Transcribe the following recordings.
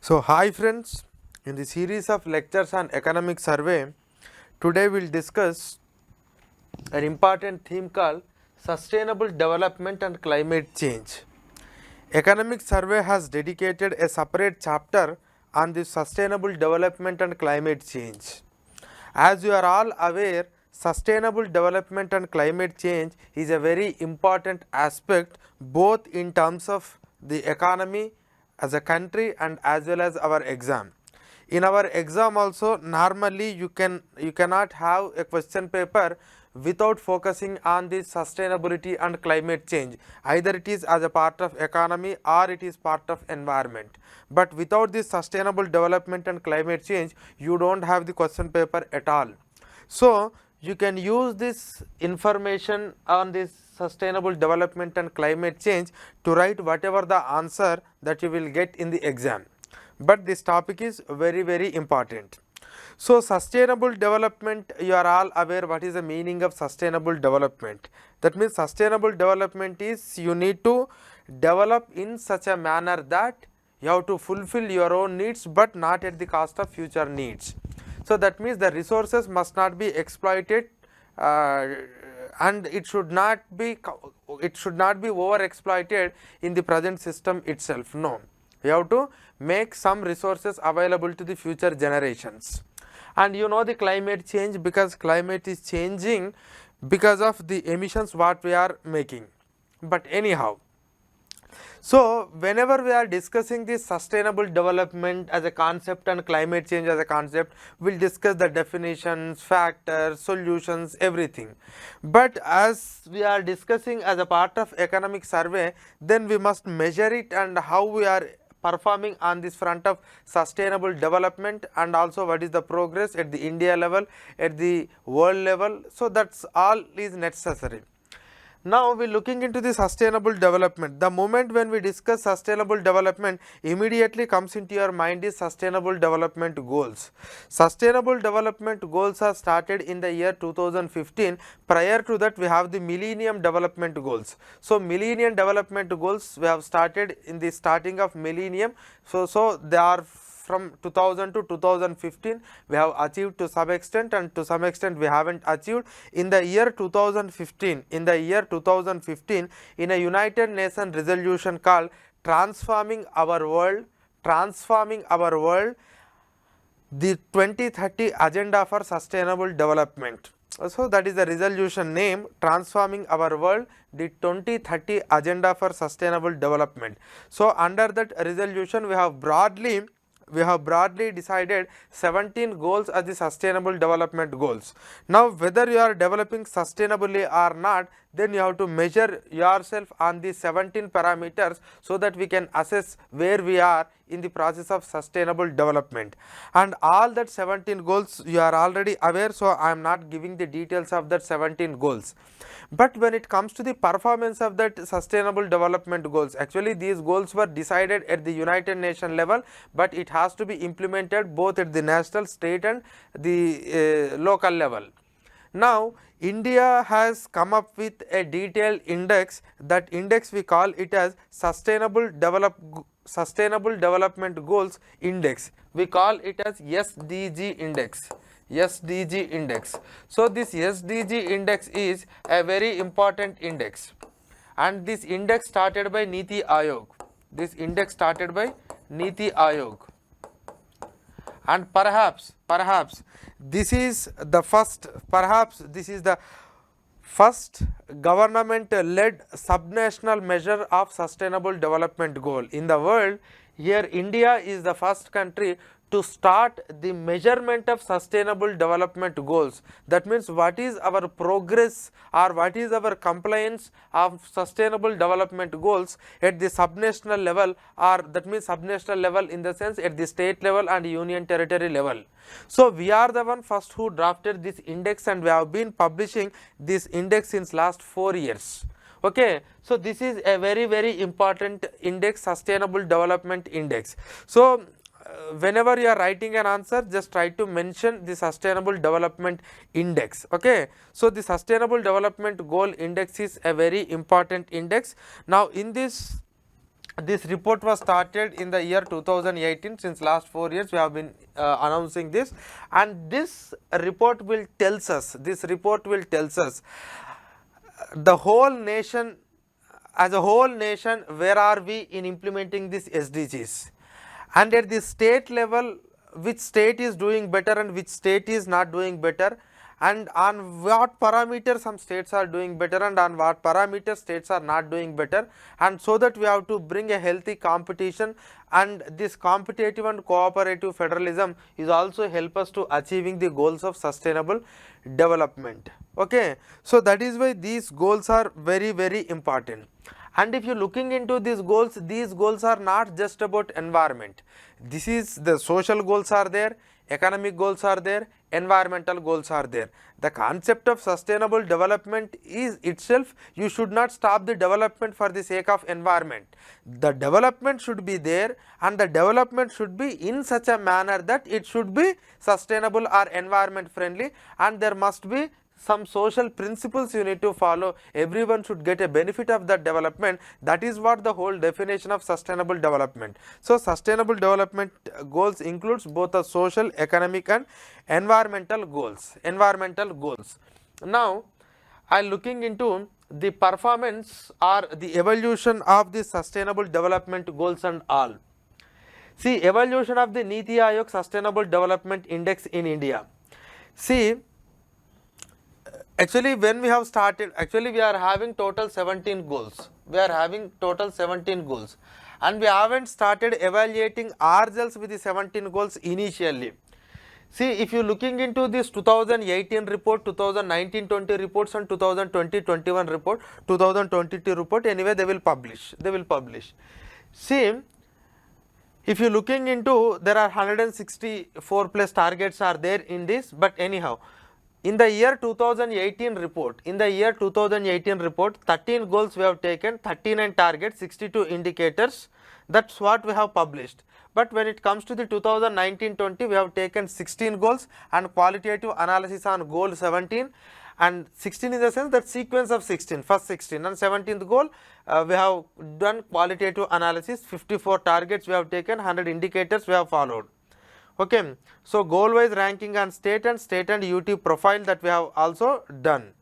So, hi friends, in the series of lectures on economic survey, today we will discuss an important theme called sustainable development and climate change. Economic survey has dedicated a separate chapter on the sustainable development and climate change. As you are all aware, sustainable development and climate change is a very important aspect both in terms of the economy as a country and as well as our exam. In our exam also, normally you cannot have a question paper without focusing on the sustainability and climate change. Either it is as a part of economy or it is part of environment. But without this sustainable development and climate change, you don't have the question paper at all. So, you can use this information on this sustainable development and climate change to write whatever the answer that you will get in the exam. But this topic is very important. So, sustainable development, you are all aware what is the meaning of sustainable development. That means sustainable development is you need to develop in such a manner that you have to fulfill your own needs, but not at the cost of future needs. So, that means the resources must not be exploited and it should not be over exploited in the present system itself. No, we have to make some resources available to the future generations. And you know the climate change, because climate is changing because of the emissions what we are making. But anyhow, so whenever we are discussing this sustainable development as a concept and climate change as a concept, we will discuss the definitions, factors, solutions, everything. But as we are discussing as a part of economic survey, then we must measure it and how we are performing on this front of sustainable development, and also what is the progress at the India level, at the world level. So that's all is necessary. Now we are looking into the sustainable development. The moment when we discuss sustainable development, immediately comes into your mind is sustainable development goals. Sustainable development goals are started in the year 2015. Prior to that, we have the millennium development goals. So millennium development goals we have started in the starting of millennium. So they are from 2000 to 2015 we have achieved to some extent, and to some extent we haven't achieved. In the year 2015, in a United Nations resolution called transforming our world, the 2030 agenda for sustainable development. So that is the resolution name, transforming our world, the 2030 agenda for sustainable development. So under that resolution we have broadly decided 17 goals as the sustainable development goals. Now whether you are developing sustainably or not, then you have to measure yourself on the 17 parameters so that we can assess where we are in the process of sustainable development. And all that 17 goals you are already aware, so I am not giving the details of that 17 goals. But when it comes to the performance of that sustainable development goals, actually these goals were decided at the United Nations level, but it has to be implemented both at the national, state and the local level. Now India has come up with a detailed index. That index we call it as Sustainable Development Goals Index. We call it as Sdg Index. Sdg Index. So this Sdg Index is a very important index, and this index started by Niti Aayog. And perhaps this is the first government led subnational measure of sustainable development goal in the world. Here India is the first country to start the measurement of sustainable development goals. That means what is our progress or what is our compliance of sustainable development goals at the subnational level, or that means subnational level in the sense at the state level and union territory level. So we are the one first who drafted this index, and we have been publishing this index since last 4 years. Okay, so this is a very important index, sustainable development index. So whenever you are writing an answer, just try to mention the sustainable development index. Okay, so the sustainable development goal index is a very important index. Now in this This report was started in the year 2018. Since last 4 years we have been announcing this, and this report will tells us, the whole nation, as a whole nation, where are we in implementing these SDGs, and at the state level which state is doing better and which state is not doing better, and on what parameters some states are doing better and on what parameters states are not doing better, and so that we have to bring a healthy competition, and this competitive and cooperative federalism is also help us to achieving the goals of sustainable development. Okay, so that is why these goals are very, very important. And if you are looking into these goals are not just about environment. This is the social goals are there, economic goals are there, environmental goals are there. The concept of sustainable development is itself, you should not stop the development for the sake of environment. The development should be there, and the development should be in such a manner that it should be sustainable or environment friendly, and there must be some social principles you need to follow. Everyone should get a benefit of that development. That is what the whole definition of sustainable development. So sustainable development goals includes both the social, economic and environmental goals. Now I am looking into the performance or the evolution of the sustainable development goals and all. See, evolution of the Niti Aayog Sustainable Development Index in India. See, actually when we have started, we are having total 17 goals. And we haven't started evaluating ourselves with the 17 goals initially. See, if you looking into this 2018 report, 2019-20 reports and 2020-21 report, 2022 report, anyway they will publish. See, if you looking into, there are 164 plus targets are there in this, but anyhow, in the year 2018 report, 13 goals we have taken, 39 targets, 62 indicators, that's what we have published. But when it comes to the 2019-20, we have taken 16 goals and qualitative analysis on goal 17, and 16 in the sense that sequence of 16, first 16, and 17th goal we have done qualitative analysis, 54 targets we have taken, 100 indicators we have followed. Okay, so goal wise ranking on state and UT profile that we have also done.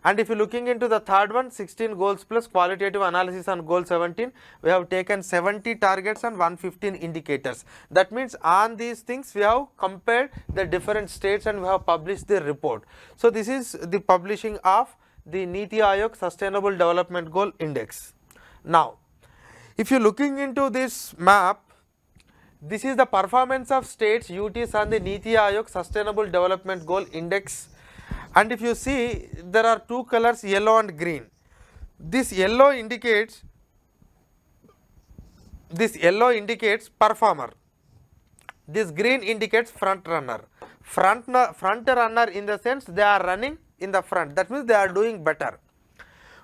And if you looking into the third one, 16 goals plus qualitative analysis on goal 17, we have taken 70 targets and 115 indicators. That means on these things we have compared the different states and we have published the report. So this is the publishing of the Niti Aayog Sustainable Development Goal Index. Now, if you looking into this map, this is the performance of states, UTs on the Niti Aayog Sustainable Development Goal Index. And if you see, there are two colors, yellow and green. This yellow indicates performer. This green indicates front runner. Front runner in the sense they are running in the front. That means they are doing better.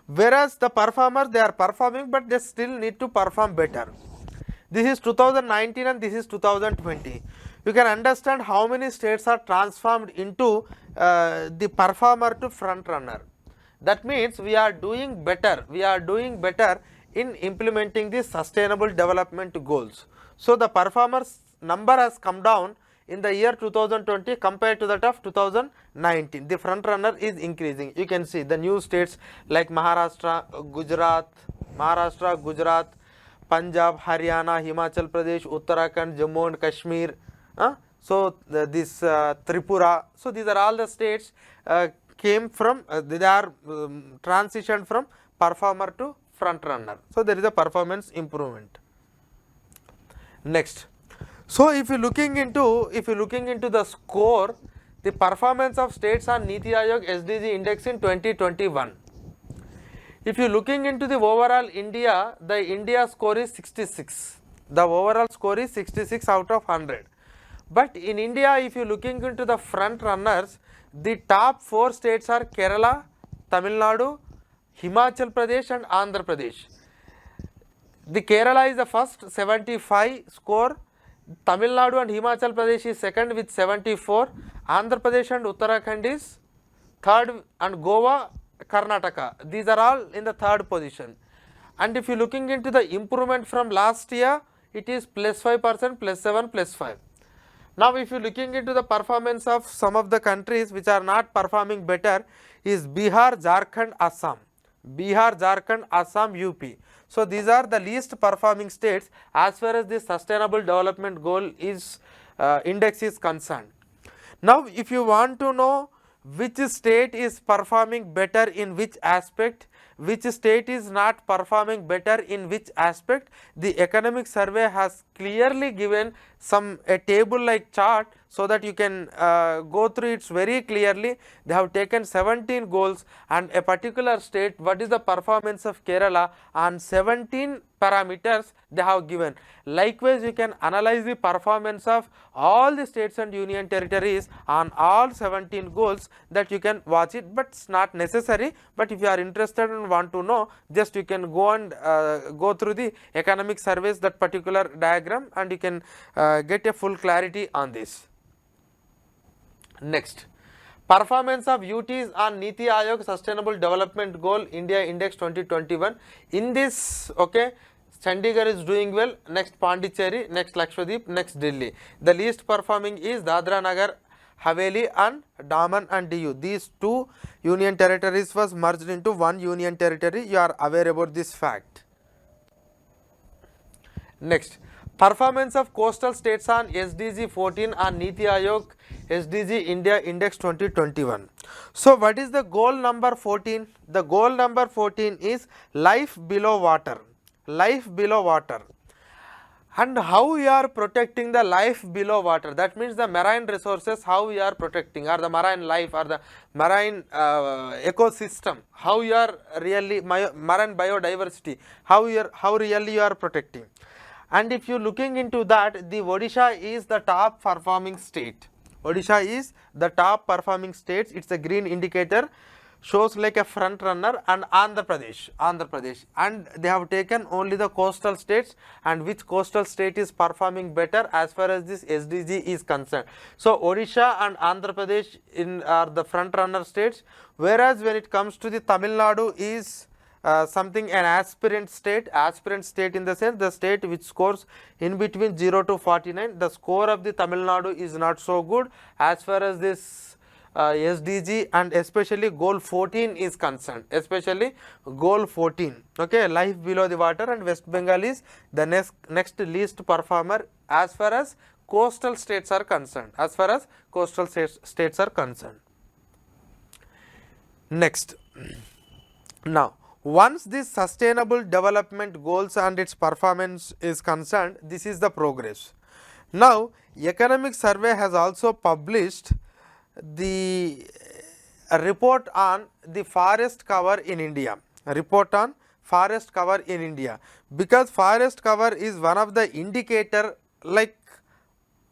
Whereas the performer, they are performing, but they still need to perform better. This is 2019 and this is 2020. You can understand how many states are transformed into the performer to front runner. That means we are doing better. In implementing the sustainable development goals. So the performers number has come down in the year 2020 compared to that of 2019. The front runner is increasing. You can see the new states like Maharashtra, Gujarat, Punjab, Haryana, Himachal Pradesh, Uttarakhand, Jammu and Kashmir, this Tripura. So these are all the states came from, they are transitioned from performer to front runner. So there is a performance improvement. Next, so if you looking into the score, the performance of states on Niti Aayog Sdg Index in 2021. If you looking into the overall India, the India score is 66. The overall score is 66 out of 100. But in India, if you looking into the front runners, the top 4 states are Kerala, Tamil Nadu, Himachal Pradesh and Andhra Pradesh. The Kerala is the first, 75 score. Tamil Nadu and Himachal Pradesh is second with 74. Andhra Pradesh and Uttarakhand is third, and Goa, Karnataka, these are all in the third position. And if you looking into the improvement from last year, it is plus 5%, plus 7, plus 5. Now if you looking into the performance of some of the countries which are not performing better is Bihar, Jharkhand, Assam. Bihar, Jharkhand, Assam, UP. So these are the least performing states as far as the sustainable development goal is index is concerned. Now if you want to know which state is performing better in which aspect, which state is not performing better in which aspect, the economic survey has clearly given a table like chart, so that you can go through it very clearly. They have taken 17 goals and a particular state, what is the performance of Kerala on 17 parameters they have given. Likewise, you can analyze the performance of all the states and union territories on all 17 goals, that you can watch it, but it's not necessary. But if you are interested and want to know, just you can go and go through the economic surveys, that particular diagram, and you can get a full clarity on this. Next, performance of UTs on Niti Aayog Sustainable Development Goal India Index 2021. In this, okay, Chandigarh is doing well, next Pondicherry, next Lakshadweep, next Delhi. The least performing is Dadra Nagar Haveli and Daman and Diu. These two union territories was merged into one union territory. You are aware about this fact. Next, performance of coastal states on SDG 14 and Niti Aayog SDG India Index 2021. So what is the goal number 14? The goal number 14 is life below water. Life below water. And how we are protecting the life below water, that means the marine resources, how we are protecting, or the marine life, or the marine ecosystem, how you are really marine biodiversity, how really you are protecting. And if you looking into that, the Odisha is the top performing state. Odisha is the top performing state. It's a green indicator, shows like a front runner, and Andhra Pradesh, and they have taken only the coastal states, and which coastal state is performing better as far as this SDG is concerned. So Odisha and Andhra Pradesh are the front runner states, whereas when it comes to the Tamil Nadu is something an aspirant state in the sense the state which scores in between 0 to 49. The score of the Tamil Nadu is not so good as far as this SDG and especially goal 14 is concerned, especially goal 14, okay, life below the water, and West Bengal is the next least performer as far as coastal states are concerned, Next, now once this sustainable development goals and its performance is concerned, this is the progress. Now economic survey has also published the report on the forest cover in India, because forest cover is one of the indicator, like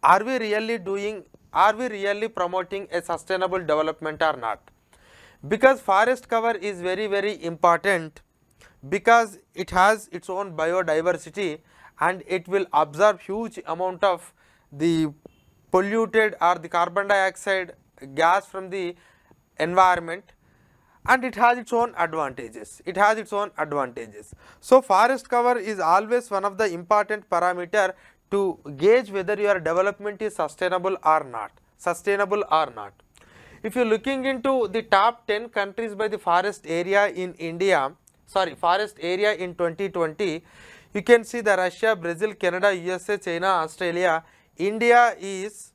are we really promoting a sustainable development or not. Because forest cover is very important, because it has its own biodiversity and it will absorb huge amount of the polluted or the carbon dioxide gas from the environment, and it has its own advantages. So forest cover is always one of the important parameter to gauge whether your development is sustainable or not. If you are looking into the top 10 countries by the forest area in India, forest area in 2020, you can see the Russia, Brazil, Canada, USA, China, Australia. India is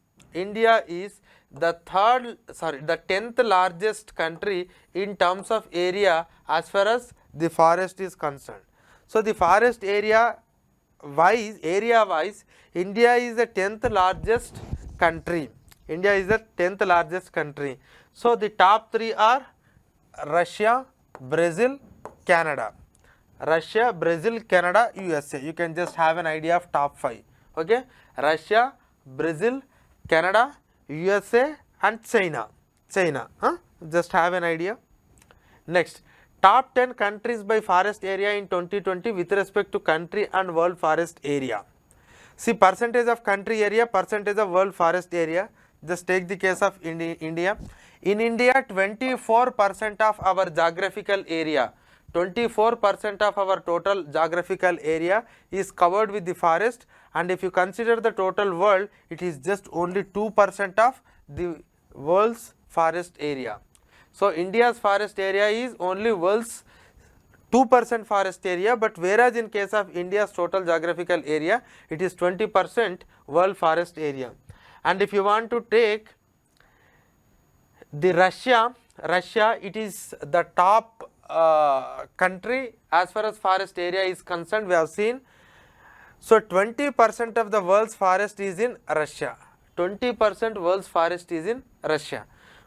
the 10th largest country in terms of area as far as the forest is concerned. So the forest area wise, India is the 10th largest country. So the top 3 are Russia, Brazil, Canada. USA. You can just have an idea of top 5. Okay, Russia, Brazil, Canada, USA, and China. Just have an idea. Next, top 10 countries by forest area in 2020 with respect to country and world forest area. See, percentage of country area, percentage of world forest area. Just take the case of India. In India, 24% of our geographical area, 24% of our total geographical area is covered with the forest, and if you consider the total world, it is just only 2% of the world's forest area. So India's forest area is only world's 2% forest area, but whereas in case of India's total geographical area, it is 20% world forest area. And if you want to take the Russia, it is the top country as far as forest area is concerned, we have seen. So 20% of the world's forest is in Russia, 20% world's forest is in Russia.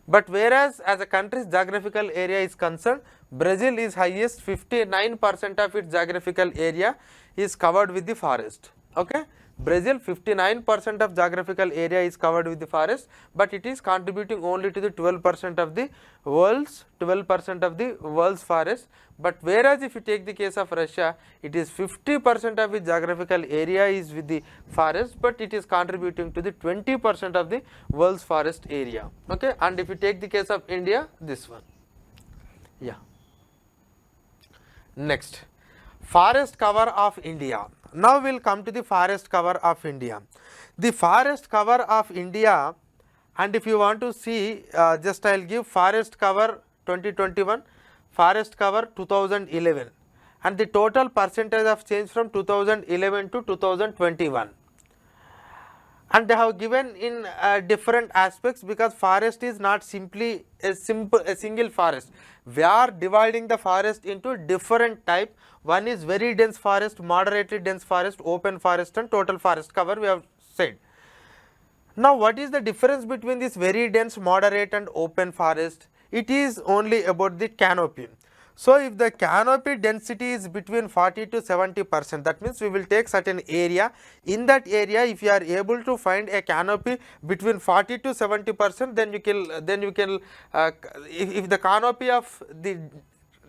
But whereas as a country's geographical area is concerned, Brazil is highest, 59% of its geographical area is covered with the forest. Okay, Brazil 59% of geographical area is covered with the forest, but it is contributing only to the 12% of the world's forest. But whereas if you take the case of Russia, it is 50% of its geographical area is with the forest, but it is contributing to the 20% of the world's forest area. Okay, and if you take the case of India, this one. Yeah. Next, forest cover of India. Now we will come to the forest cover of India. The forest cover of India, and if you want to see, just I will give forest cover 2021, forest cover 2011, and the total percentage of change from 2011 to 2021. And they have given in different aspects, because forest is not simply a single forest. We are dividing the forest into different type. One is very dense forest, moderately dense forest, open forest, and total forest cover we have said. Now what is the difference between this very dense, moderate and open forest? It is only about the canopy. So if the canopy density is between 40 to 70%, that means we will take certain area. In that area, if you are able to find a canopy between 40 to 70%, then you can if the canopy of the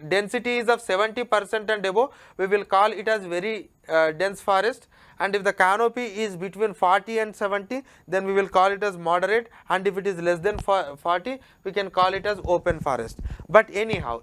density is of 70% and above, we will call it as very dense forest, and if the canopy is between 40 and 70, then we will call it as moderate, and if it is less than 40, we can call it as open forest. But anyhow,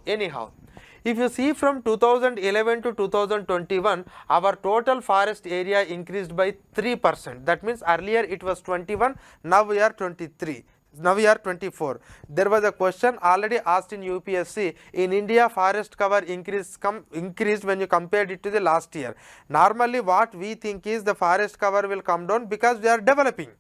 if you see from 2011 to 2021, our total forest area increased by 3%. That means earlier it was 21, now we are 23. Now we are 24. There was a question already asked in UPSC. In India, forest cover increased when you compared it to the last year. Normally what we think is the forest cover will come down because we are developing.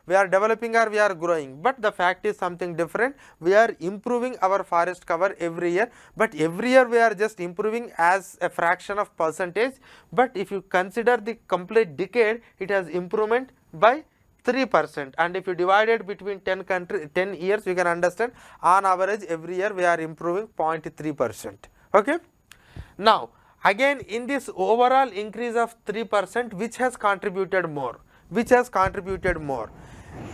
Or we are growing, but the fact is something different. We are improving our forest cover every year, but every year we are just improving as a fraction of percentage. But if you consider the complete decade, it has improvement by 3%, and if you divide it between 10 years, you can understand on average every year we are improving 0.3%. Okay. Now again, in this overall increase of 3%, which has contributed more?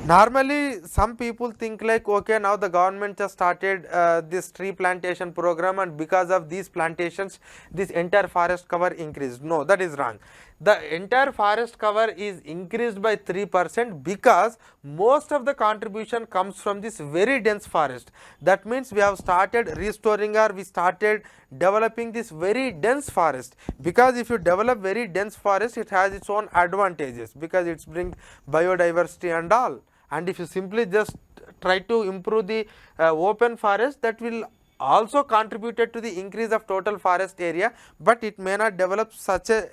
Normally some people think like, okay, now the government just started this tree plantation program, and because of these plantations this entire forest cover increased. No, that is wrong. The entire forest cover is increased by 3% because most of the contribution comes from this very dense forest. That means we have started restoring, or we started developing this very dense forest, because if you develop very dense forest, it has its own advantages, because it brings biodiversity and all. And if you simply just try to improve the open forest, that will also contributed to the increase of total forest area, but it may not develop such a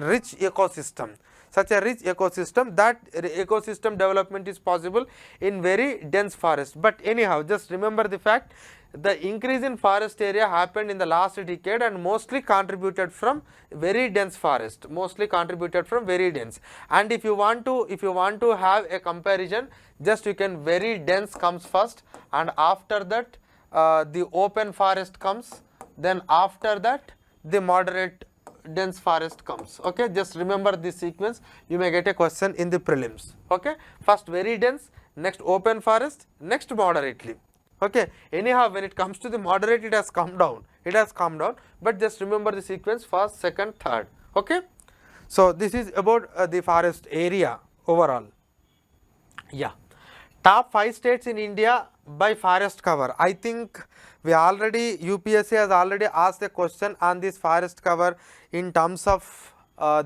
rich ecosystem. That ecosystem development is possible in very dense forest. But anyhow, just remember the fact, the increase in forest area happened in the last decade and mostly contributed from very dense forest, and if you want to have a comparison, just you can, very dense comes first, and after that the open forest comes, then after that the moderate dense forest comes. Okay, just remember this sequence, you may get a question in the prelims. Okay, first very dense, next open forest, next moderately. Okay, anyhow, when it comes to the moderate, it has come down, but just remember the sequence, first, second, third. Okay, so this is about the forest area overall. Yeah, top 5 states in India by forest cover. I think we already, UPSC has already asked a question on this forest cover in terms of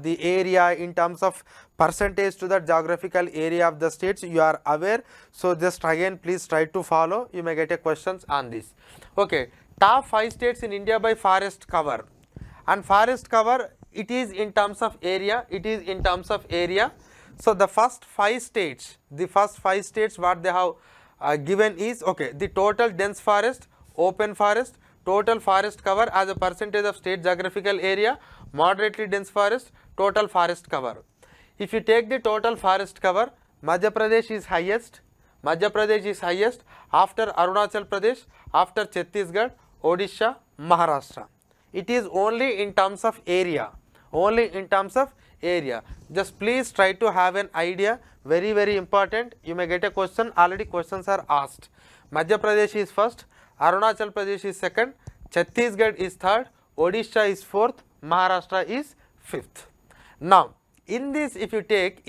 the area, in terms of percentage to the geographical area of the states. You are aware. So just again please try to follow, you may get a questions on this. Okay, top 5 states in India by forest cover. And forest cover, it is in terms of area, it is in terms of area. So the first 5 states, what they have given is, okay, the total dense forest, open forest, total forest cover as a percentage of state geographical area, moderately dense forest, total forest cover. If you take the total forest cover, Madhya Pradesh is highest, after Arunachal Pradesh, after Chhattisgarh, Odisha, Maharashtra. It is only in terms of area, Just please try to have an idea, very important. You may get a question, already questions are asked. Madhya Pradesh is first, Arunachal Pradesh is second, Chhattisgarh is third, Odisha is fourth, Maharashtra is fifth. Now, in this if you take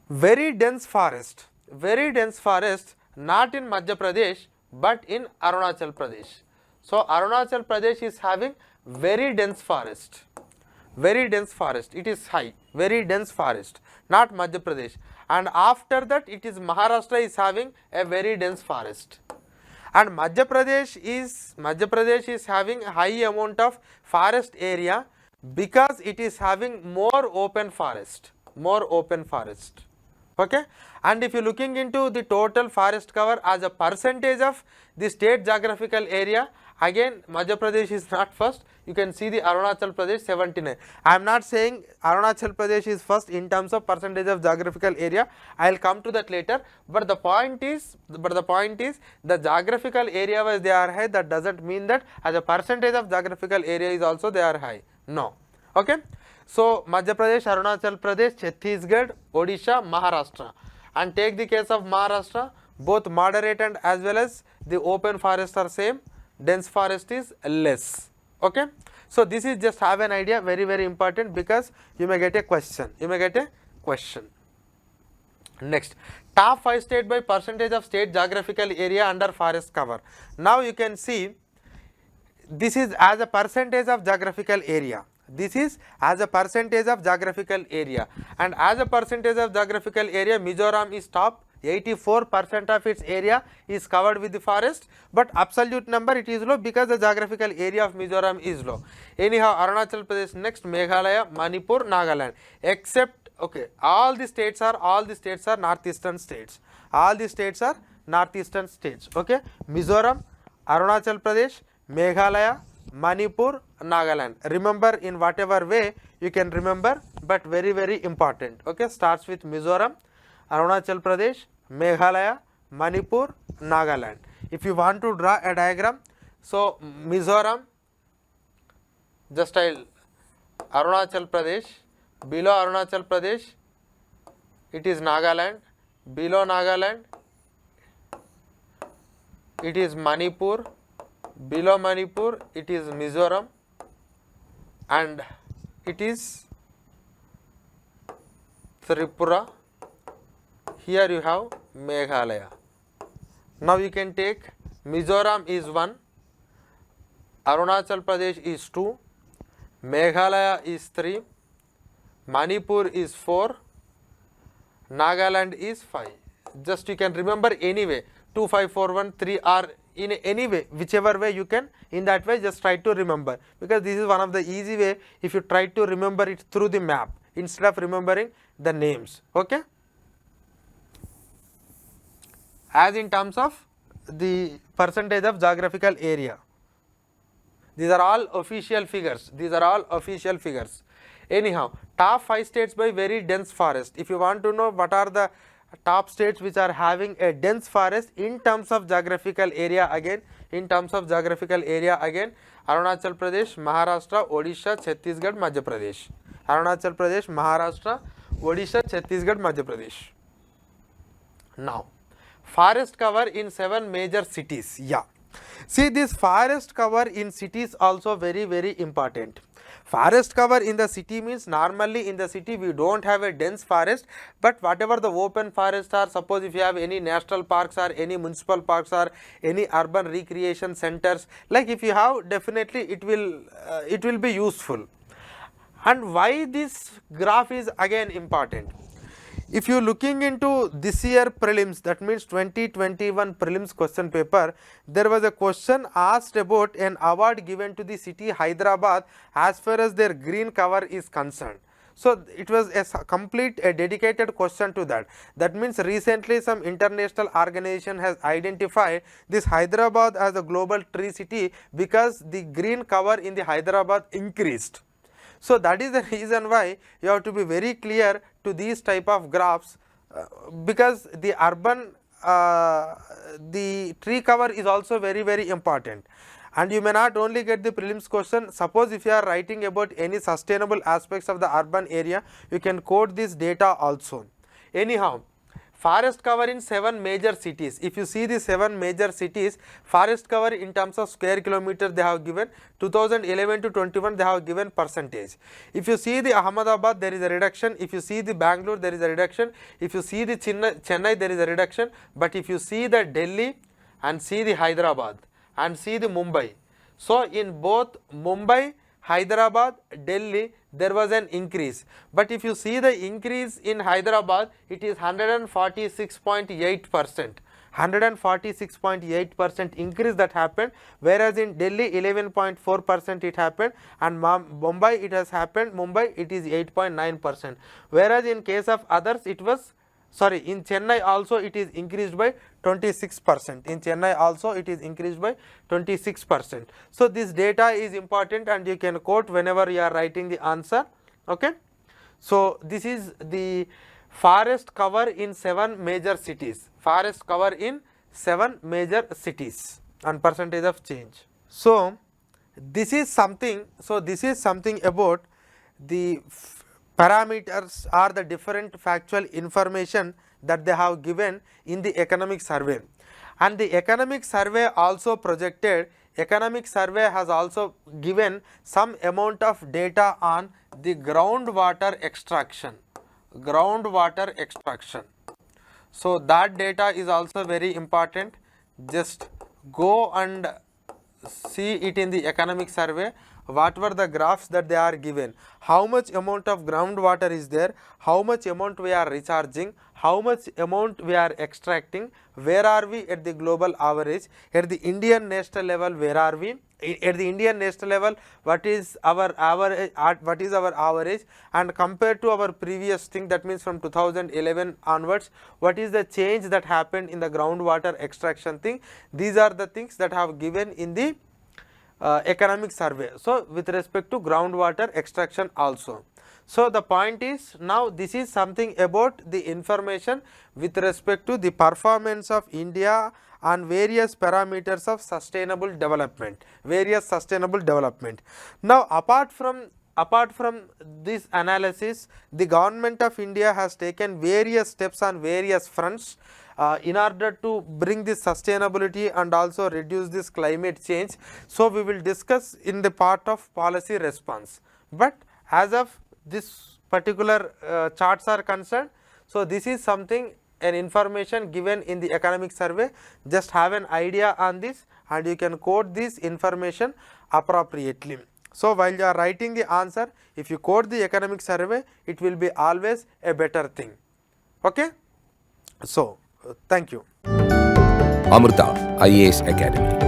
very dense forest, not in Madhya Pradesh but in Arunachal Pradesh. So Arunachal Pradesh is having very dense forest, it is high, very dense forest, not Madhya Pradesh. And after that it is Maharashtra is having a very dense forest. And Madhya Pradesh is having high amount of forest area because it is having more open forest. Okay, and if you looking into the total forest cover as a percentage of the state geographical area, again Madhya Pradesh is not first. You can see the Arunachal Pradesh 79. I am not saying Arunachal Pradesh is first in terms of percentage of geographical area. I will come to that later. But the point is the geographical area wise they are high. That doesn't mean that as a percentage of geographical area is also they are high. No. Okay. So Madhya Pradesh, Arunachal Pradesh, Chhattisgarh, Odisha, Maharashtra. And take the case of Maharashtra, both moderate and as well as the open forest are same, dense forest is less. Okay. So this is just have an idea, very important, because you may get a question. Next, top 5 state by percentage of state geographical area under forest cover. Now you can see this is as a percentage of geographical area. And as a percentage of geographical area, Mizoram is top. 84% of its area is covered with the forest, but absolute number it is low because the geographical area of Mizoram is low. Anyhow, Arunachal Pradesh next, Meghalaya, Manipur, Nagaland. Except, okay, all the states are northeastern states. Okay, Mizoram, Arunachal Pradesh, Meghalaya, Manipur, Nagaland. Remember in whatever way you can remember, but very important. Okay, starts with Mizoram, Arunachal Pradesh, Meghalaya, Manipur, Nagaland. If you want to draw a diagram, so Mizoram, just Arunachal Pradesh, below Arunachal Pradesh it is Nagaland, below Nagaland it is Manipur, below Manipur it is Mizoram, and it is Tripura. Here you have Meghalaya. Now you can take Mizoram is 1, Arunachal Pradesh is 2, Meghalaya is 3, Manipur is 4, Nagaland is 5. Just you can remember anyway, 2, 5, 4, 1, 3 are in any way, whichever way you can, in that way just try to remember, because this is one of the easy way if you try to remember it through the map instead of remembering the names. Okay. As in terms of the percentage of geographical area, these are all official figures. Anyhow, top 5 states by very dense forest. If you want to know what are the top states which are having a dense forest in terms of geographical area, again Arunachal Pradesh, Maharashtra, Odisha, Chhattisgarh, Madhya Pradesh. Arunachal Pradesh, Maharashtra, Odisha, Chhattisgarh, Madhya Pradesh. Now, forest cover in 7 major cities. Yeah, See, this forest cover in cities also very important. Forest cover in the city means normally in the city we don't have a dense forest, but whatever the open forests are, suppose if you have any national parks or any municipal parks or any urban recreation centers, like if you have, definitely it will be useful. And why this graph is again important? If you looking into this year prelims, that means 2021 prelims question paper, there was a question asked about an award given to the city Hyderabad as far as their green cover is concerned. So it was a dedicated question to that. That means recently some international organization has identified this Hyderabad as a global tree city because the green cover in the Hyderabad increased. So that is the reason why you have to be very clear to these type of graphs, because the urban the tree cover is also very important. And you may not only get the prelims question. Suppose if you are writing about any sustainable aspects of the urban area, you can quote this data also. Anyhow, forest cover in 7 major cities. If you see the 7 major cities, forest cover in terms of square kilometer they have given. 2011 to 21 they have given percentage. If you see the Ahmedabad, there is a reduction. If you see the Bangalore, there is a reduction. If you see the Chennai, there is a reduction. But if you see the Delhi and see the Hyderabad and see the Mumbai, so in both Mumbai, Hyderabad, Delhi, there was an increase. But if you see the increase in Hyderabad, it is 146.8%. 146.8% increase that happened, whereas in Delhi 11.4% it happened, and Mumbai it has happened, Mumbai it is 8.9%. Whereas in case of others it was, sorry, in Chennai also it is increased by 26%. In Chennai also it is increased by 26%. So this data is important and you can quote whenever you are writing the answer. Okay. So this is the forest cover in 7 major cities. Forest cover in 7 major cities and percentage of change. So this is something. So this is something about the parameters or the different factual information that they have given in the economic survey. And the economic survey also projected, economic survey has also given some amount of data on the groundwater extraction. Groundwater extraction. So that data is also very important. Just go and see it in the economic survey. What were the graphs that they are given? How much amount of groundwater is there? How much amount we are recharging? How much amount we are extracting? Where are we at the global average? At the Indian national level, where are we? At the Indian national level, what is our average? What is our average? And compared to our previous thing, that means from 2011 onwards, what is the change that happened in the groundwater extraction thing? These are the things that have given in the economic survey. So with respect to groundwater extraction also. So the point is, now this is something about the information with respect to the performance of India on various parameters of sustainable development, various sustainable development. Now apart from this analysis, the government of India has taken various steps on various fronts in order to bring this sustainability and also reduce this climate change. So we will discuss in the part of policy response. But as of this particular charts are concerned, so this is something, an information given in the economic survey. Just have an idea on this and you can quote this information appropriately. So while you are writing the answer, if you quote the economic survey, it will be always a better thing. Okay. So thank you. Amrita IAS Academy.